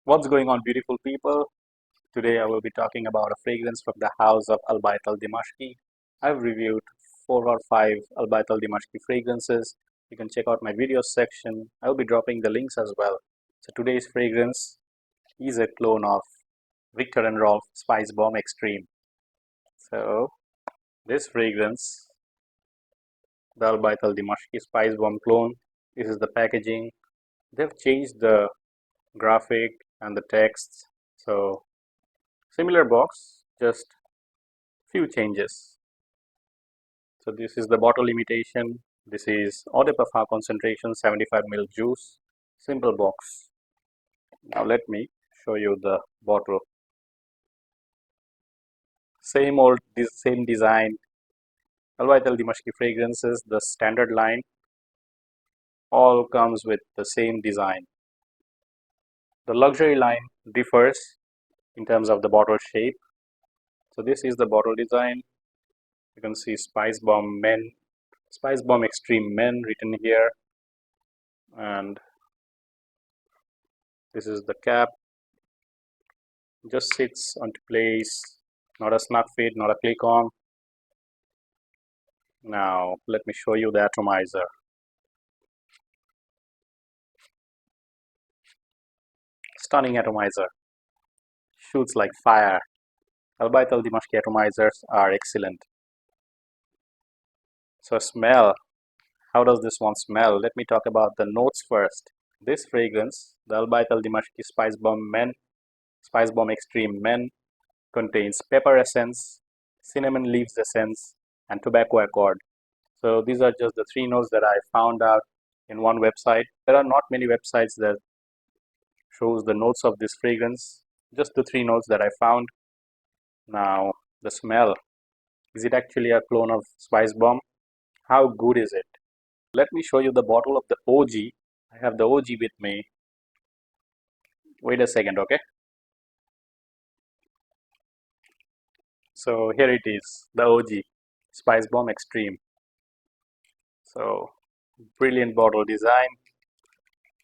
What's going on, beautiful people? Today I will be talking about a fragrance from the house of Albait Aldimashqi. I've reviewed 4 or 5 Albait Aldimashqi fragrances. You can check out my videos section. I'll be dropping the links as well. So today's fragrance is a clone of Viktor Rolf Spicebomb Extreme. So this fragrance, the Albait Aldimashqi Spicebomb clone, this is the packaging. They've changed the graphic and the text. So similar box, just few changes. So this is the bottle imitation. This is eau de parfum concentration 75 ml juice. Simple box. Now let me show you the bottle. Same old, same design. Albait Aldimashqi fragrances, the standard line, all comes with the same design. The luxury line differs in terms of the bottle shape. So this is the bottle design. You can see Spicebomb Men, Spicebomb Extreme Men written here, and this is the cap. Just sits onto place, not a snug fit, not a click on. Now let me show you the atomizer. Stunning atomizer, shoots like fire. Albait Aldimashqi atomizers are excellent. So smell, how does this one smell? Let me talk about the notes first. This fragrance, the Albait Aldimashqi Spicebomb Extreme Men, contains pepper essence, cinnamon leaves essence, and tobacco accord. So these are just the 3 notes that I found out in one website. There are not many websites that shows the notes of this fragrance, just the 3 notes that I found. Now the smell, is it actually a clone of Spicebomb? How good is it? Let me show you the bottle of the OG. I have the OG with me. Wait a second, okay? So here it is, the OG Spicebomb Extreme. So brilliant bottle design,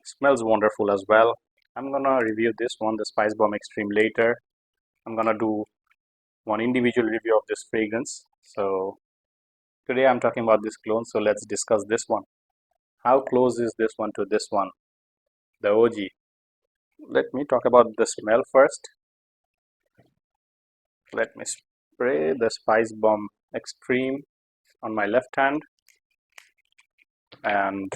smells wonderful as well. I'm gonna review this one, the Spicebomb Extreme, later. I'm gonna do one individual review of this fragrance. So today I'm talking about this clone, so let's discuss this one. How close is this one to this one, the OG? Let me talk about the smell first. Let me spray the Spicebomb Extreme on my left hand and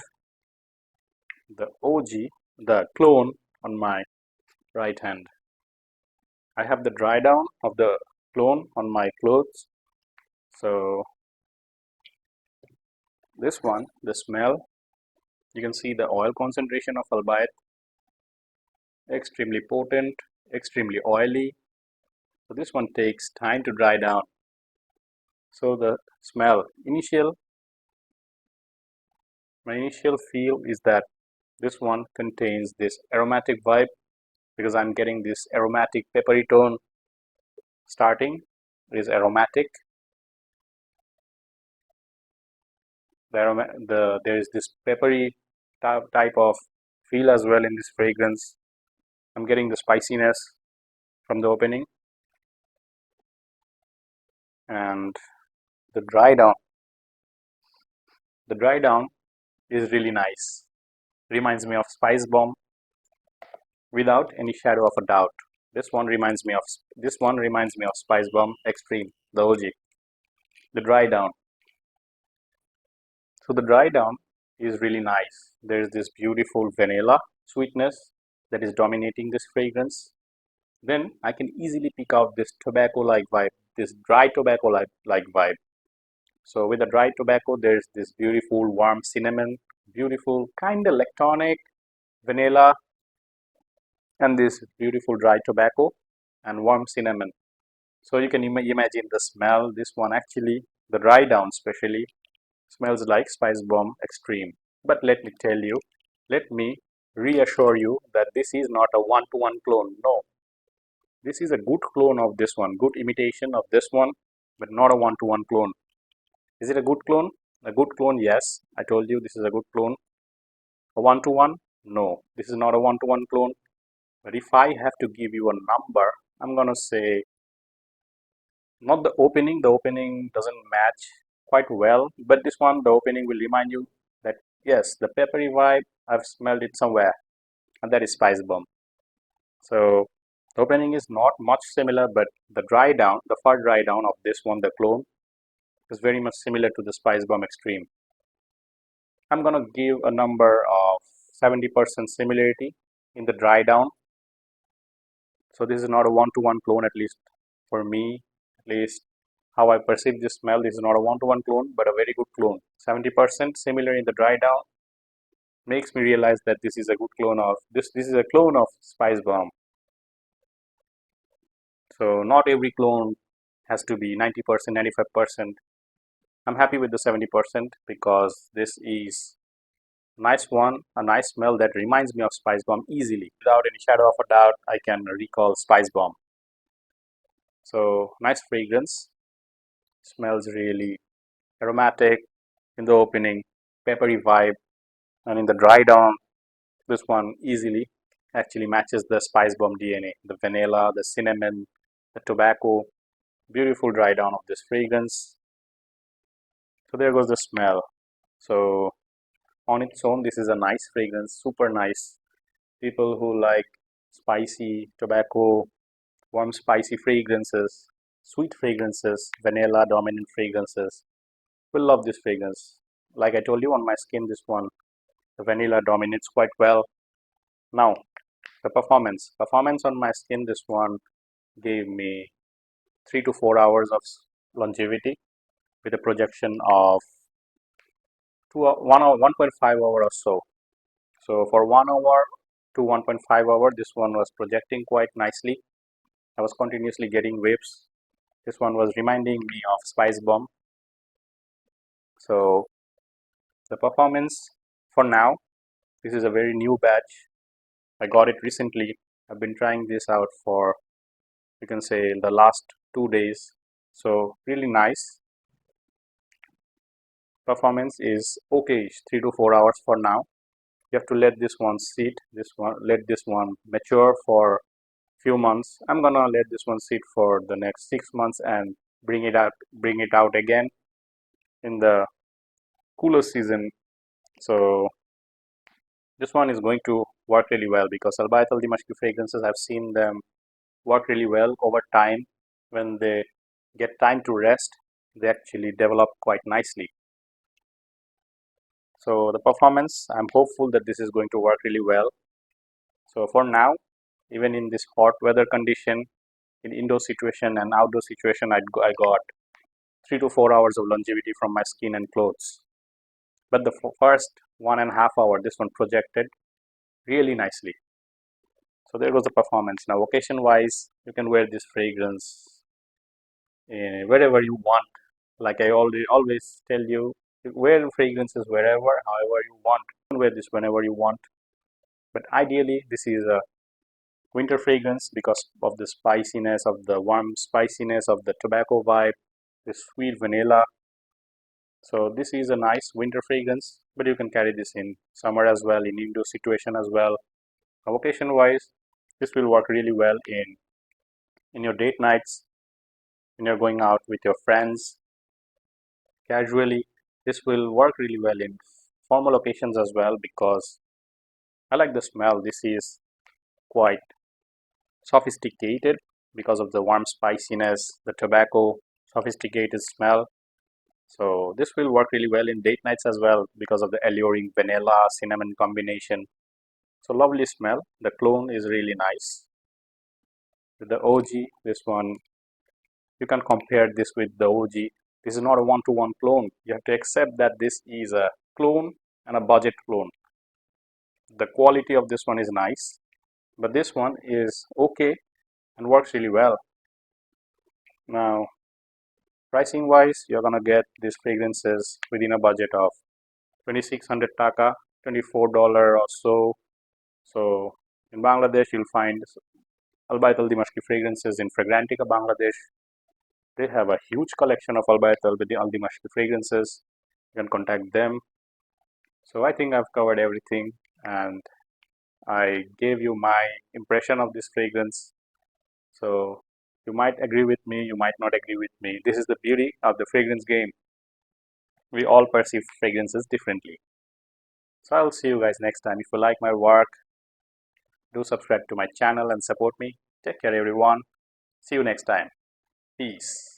the OG, the clone, on my right hand. I have the dry down of the clone on my clothes. So this one, the smell, you can see the oil concentration of Albait, extremely potent, extremely oily. So this one takes time to dry down. So the smell, my initial feel is that this one contains this aromatic vibe, because I'm getting this aromatic peppery tone starting. It is aromatic. There is this peppery type of feel as well in this fragrance. I'm getting the spiciness from the opening, and the dry down. The dry down is really nice. Reminds me of Spicebomb without any shadow of a doubt. This one reminds me of Spicebomb Extreme, the OG. The dry down. So the dry down is really nice. There is this beautiful vanilla sweetness that is dominating this fragrance. Then I can easily pick out this tobacco-like vibe, this dry tobacco-like vibe. So with the dry tobacco, there's this beautiful warm cinnamon, beautiful kind of lactonic vanilla, and this beautiful dry tobacco and warm cinnamon. So you can imagine the smell. This one actually, the dry down especially, smells like Spicebomb Extreme. But let me reassure you that this is not a one-to-one clone. No, this is a good clone of this one, good imitation of this one, but not a one-to-one clone. Is it a good clone? A good clone, yes. I told you this is a good clone. A one-to-one? No, this is not a one-to-one clone. But if I have to give you a number, I'm gonna say not the opening. The opening doesn't match quite well, but this one, the opening will remind you that yes, the peppery vibe, I've smelled it somewhere, and that is Spice Bomb. So the opening is not much similar, but the dry down, the far dry down of this one, the clone, is very much similar to the Spice Bomb Extreme. I'm gonna give a number of 70% similarity in the dry down. So this is not a one-to-one clone, at least for me, at least how I perceive this smell. This is not a one-to-one clone, but a very good clone. 70% similar in the dry down makes me realize that this is a good clone of this. This is a clone of Spice Bomb. So not every clone has to be 90%, 95%. I'm happy with the 70% because this is nice one, a nice smell that reminds me of Spice Bomb easily. Without any shadow of a doubt, I can recall Spice Bomb. So nice fragrance, smells really aromatic in the opening, peppery vibe, and in the dry down, this one easily actually matches the Spice Bomb DNA. The vanilla, the cinnamon, the tobacco, beautiful dry down of this fragrance. So there goes the smell. So on its own, this is a nice fragrance, super nice. People who like spicy tobacco, warm spicy fragrances, sweet fragrances, vanilla dominant fragrances will love this fragrance. Like I told you, on my skin, this one, the vanilla dominates quite well. Now, the performance on my skin, this one gave me 3 to 4 hours of longevity with a projection of 1.5 hour or so. So for 1 hour to 1.5 hour, this one was projecting quite nicely. I was continuously getting waves. This one was reminding me of Spice Bomb. So the performance for now, this is a very new batch. I got it recently. I've been trying this out for, you can say, the last 2 days. So really nice. Performance is okay, 3 to 4 hours for now. You have to let this one sit, let this one mature for few months. I'm gonna let this one sit for the next 6 months and bring it out again in the cooler season. So this one is going to work really well because Albait Aldimashqi fragrances, I've seen them work really well over time. When they get time to rest, they actually develop quite nicely. So the performance, I'm hopeful that this is going to work really well. So for now, even in this hot weather condition, in indoor situation and outdoor situation, I got 3 to 4 hours of longevity from my skin and clothes. But the first 1.5 hour, this one projected really nicely. So there goes the performance. Now occasion wise, you can wear this fragrance wherever you want. Like I always tell you, wear fragrances wherever, however you want. You can wear this whenever you want. But ideally, this is a winter fragrance because of the spiciness, of the warm spiciness of the tobacco vibe, the sweet vanilla. So this is a nice winter fragrance, but you can carry this in summer as well, in indoor situation as well. Now, occasion wise, this will work really well in your date nights, when you're going out with your friends casually. This will work really well in formal occasions as well because I like the smell. This is quite sophisticated because of the warm spiciness, the tobacco, sophisticated smell. So this will work really well in date nights as well because of the alluring vanilla cinnamon combination. So lovely smell. The clone is really nice. With the OG, this one, you can compare this with the OG. This is not a one-to-one clone. You have to accept that this is a clone and a budget clone. The quality of this one is nice, but this one is okay and works really well. Now, pricing wise, you're gonna get these fragrances within a budget of 2600 taka, $24 or so. So in Bangladesh, you'll find Albait Aldimashqi fragrances in Fragrantica, Bangladesh. They have a huge collection of Albait Aldimashqi fragrances. You can contact them. So I think I've covered everything, and I gave you my impression of this fragrance. So you might agree with me, you might not agree with me. This is the beauty of the fragrance game. We all perceive fragrances differently. So I'll see you guys next time. If you like my work, do subscribe to my channel and support me. Take care, everyone. See you next time. Peace.